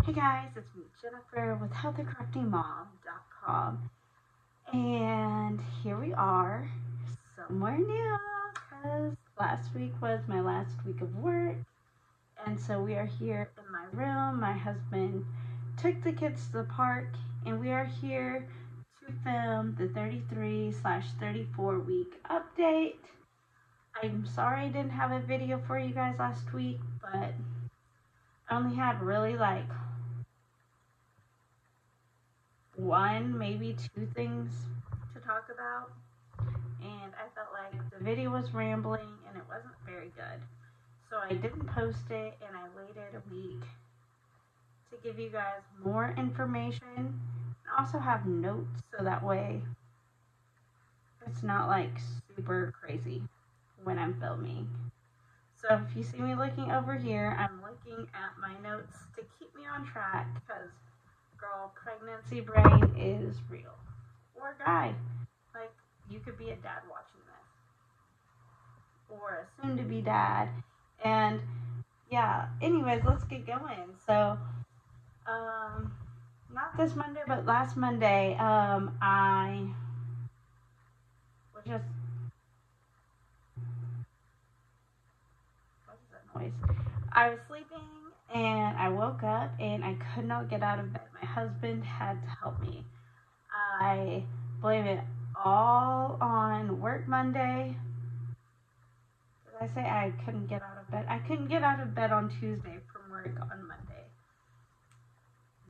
Hey guys, it's me, Jennifer, with HealthyCraftyMom.com. And here we are, somewhere new, because last week was my last week of work. And so we are here in my room. My husband took the kids to the park, and we are here to film the 33/34 week update. I'm sorry I didn't have a video for you guys last week, but I only had really one, maybe two things to talk about, and I felt like the video was rambling and it wasn't very good. So I didn't post it, and I waited a week to give you guys more information and also have notes so that way it's not super crazy when I'm filming. So if you see me looking over here, I'm looking at my notes to keep me on track because, girl, pregnancy brain is real. Or guy. Like, you could be a dad watching this. Or a soon to be dad. And yeah, anyways, let's get going. So, not this Monday, but last Monday, I was just, what is that noise? I was sleeping and I woke up and I could not get out of bed. My husband had to help me. I blame it all on work Monday. Did I say I couldn't get out of bed? I couldn't get out of bed on Tuesday from work on Monday.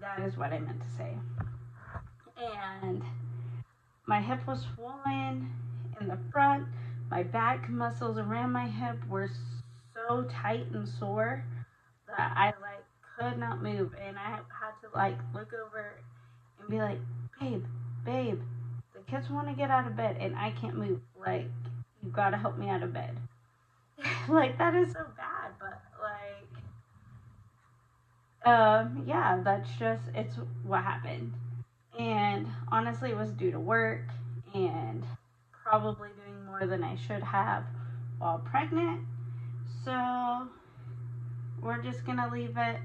That is what I meant to say. And my hip was swollen in the front. My back muscles around my hip were so tight and sore that I could not move, and I had to look over and be like, babe, the kids want to get out of bed and I can't move. You gotta help me out of bed. That is so bad, but yeah, it's what happened. And honestly, it was due to work and probably doing more than I should have while pregnant. So we're just gonna leave it,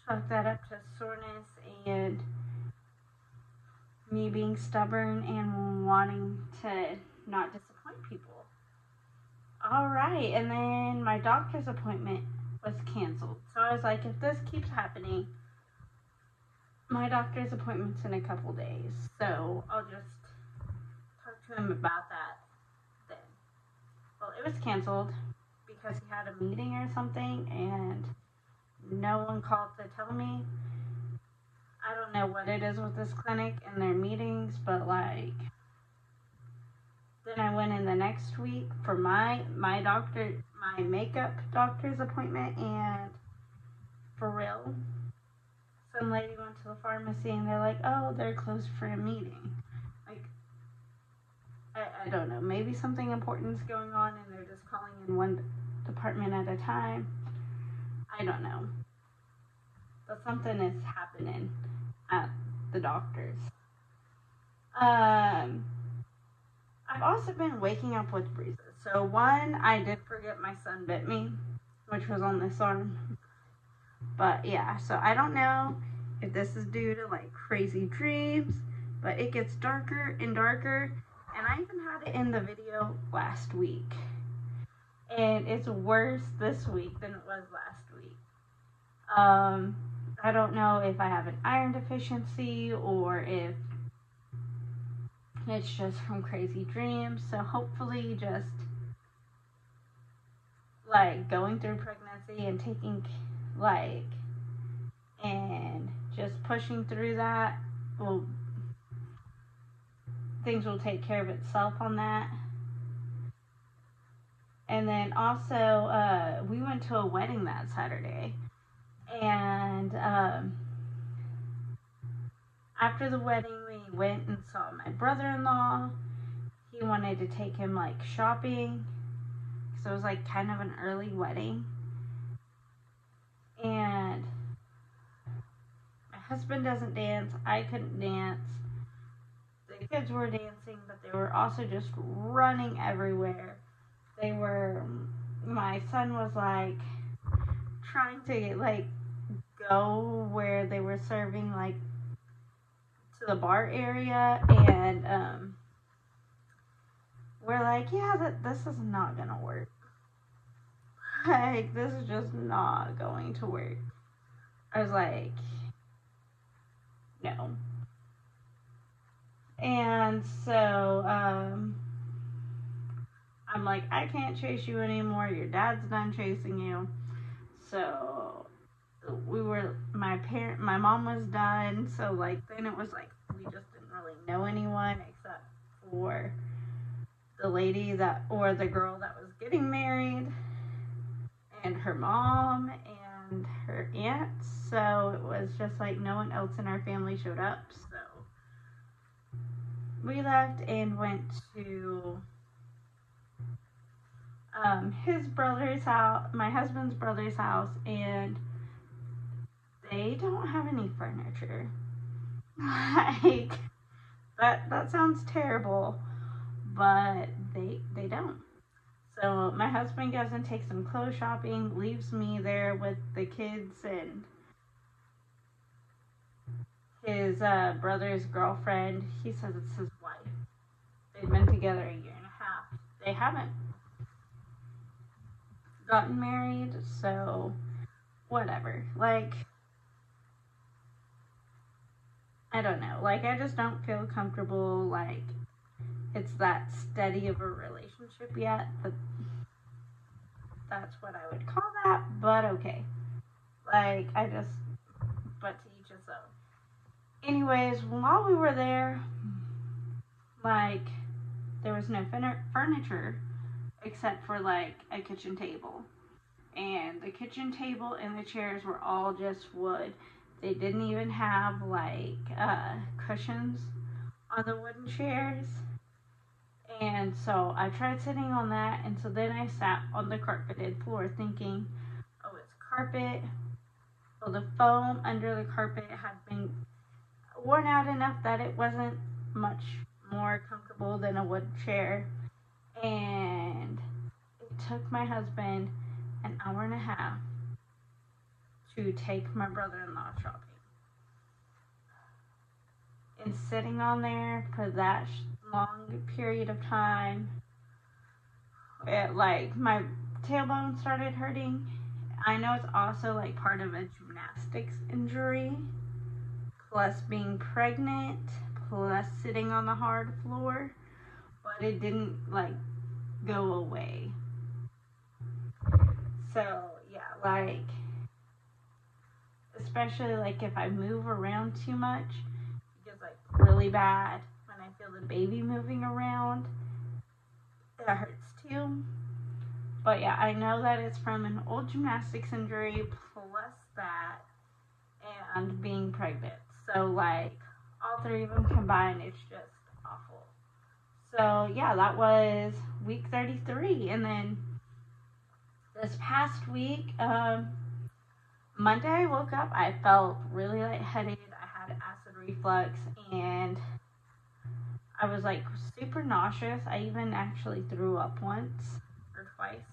chalk that up to soreness and me being stubborn and wanting to not disappoint people. Alright, and then my doctor's appointment was canceled. So I was like, if this keeps happening, my doctor's appointment's in a couple days. So I'll just talk to him about that then. Well, it was canceled because he had a meeting or something, and no one called to tell me. I don't know what it is with this clinic and their meetings, but then I went in the next week for my doctor, my makeup doctor's appointment, and for real, some lady went to the pharmacy and they're like, oh, they're closed for a meeting. I don't know, maybe something important is going on and they're just calling in one department at a time. I don't know. But something is happening at the doctor's. I've also been waking up with bruises. So one, I did forget my son bit me, which was on this arm. But yeah, so I don't know if this is due to crazy dreams, but it gets darker and darker. And I even had it in the video last week. And it's worse this week than it was last week. I don't know if I have an iron deficiency or if it's just from crazy dreams. So hopefully just going through pregnancy and taking and just pushing through that, things will take care of itself on that. And then also we went to a wedding that Saturday, and after the wedding we went and saw my brother-in-law. He wanted to take him shopping, so it was kind of an early wedding. And my husband doesn't dance, I couldn't dance. The kids were dancing, but they were also just running everywhere. My son was trying to go where they were serving, like, to the bar area, and we're like, yeah, this is not gonna work. Like, this is just not going to work. I was like, no. And so, I'm like, I can't chase you anymore. Your dad's done chasing you. So my mom was done. So, like, then it was like, we just didn't really know anyone except for the lady or the girl that was getting married, and her mom and her aunt. So it was just like no one else in our family showed up. So we left and went to his brother's house, my husband's brother's house, and they don't have any furniture. Like, that sounds terrible, but they don't. So my husband goes and takes some clothes shopping, leaves me there with the kids and his brother's girlfriend. He says it's his wife. They've been together a year and a half. They haven't gotten married, so whatever. Like, I don't know. Like, I just don't feel comfortable, like, it's that steady of a relationship yet, but that's what I would call that, but okay. Like, but to each his own. Anyways, while we were there, like, there was no furniture except for, like, a kitchen table. And the kitchen table and the chairs were all just wood. They didn't even have, like, cushions on the wooden chairs. And so I tried sitting on that, and so then I sat on the carpeted floor thinking, oh, it's carpet. Well, the foam under the carpet had been worn out enough that it wasn't much more comfortable than a wood chair. And it took my husband an hour and a half to take my brother-in-law shopping. And sitting on there for that long period of time, like, my tailbone started hurting. I know it's also, like, part of a gymnastics injury, plus being pregnant, plus sitting on the hard floor, but it didn't, like, go away. So, yeah, like, especially, like, if I move around too much, it gets, like, really bad. When I feel the baby moving around, that hurts too. But yeah, I know that it's from an old gymnastics injury plus that and being pregnant. So, like, all three of them combined, it's just awful. So, yeah, that was week 33. And then this past week, Monday I woke up, I felt really lightheaded. I had acid reflux, and I was, like, super nauseous. I even actually threw up once or twice.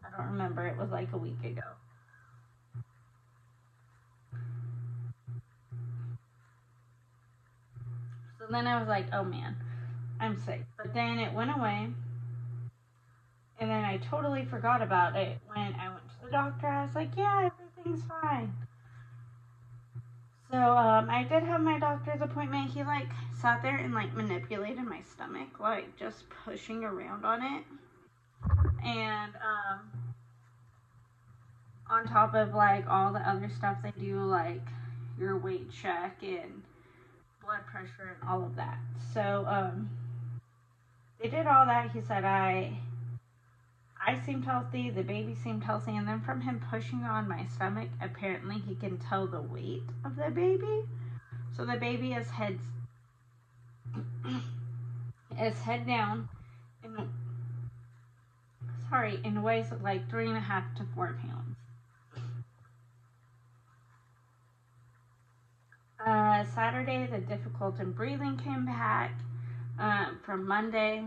I don't remember. It was, like, a week ago. So then I was like, oh, man, I'm sick. But then it went away, and then I totally forgot about it. When I went to the doctor, I was like, yeah, everything's fine. So, I did have my doctor's appointment. He, like, sat there and, like, manipulated my stomach, like, just pushing around on it. And, on top of, like, all the other stuff they do, like, your weight check and blood pressure and all of that. So, they did all that. He said I seemed healthy, the baby seemed healthy, and then from him pushing on my stomach, apparently he can tell the weight of the baby. So the baby is head down, and weighs like 3.5 to 4 pounds. Saturday, the difficulty in breathing came back. From Monday,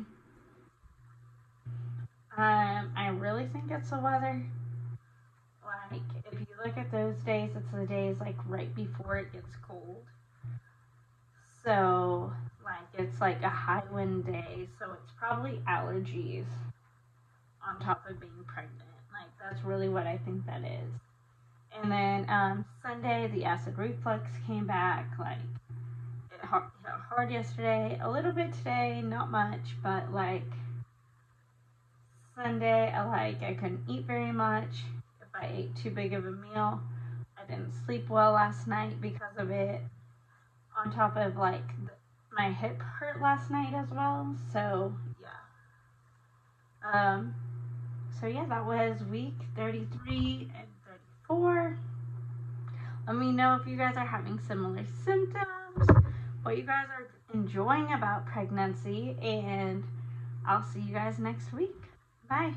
I really think it's the weather. like, if you look at those days, it's the days, like, right before it gets cold. So, like, it's, like, a high wind day, so it's probably allergies on top of being pregnant. Like, that's really what I think that is. And then Sunday, the acid reflux came back. Like, it hit hard yesterday, a little bit today, not much, but like Sunday, I couldn't eat very much. If I ate too big of a meal, I didn't sleep well last night because of it. On top of like my hip hurt last night as well. So yeah. So yeah, that was week 33 and 34. Let me know if you guys are having similar symptoms, what you guys are enjoying about pregnancy, and I'll see you guys next week. Bye.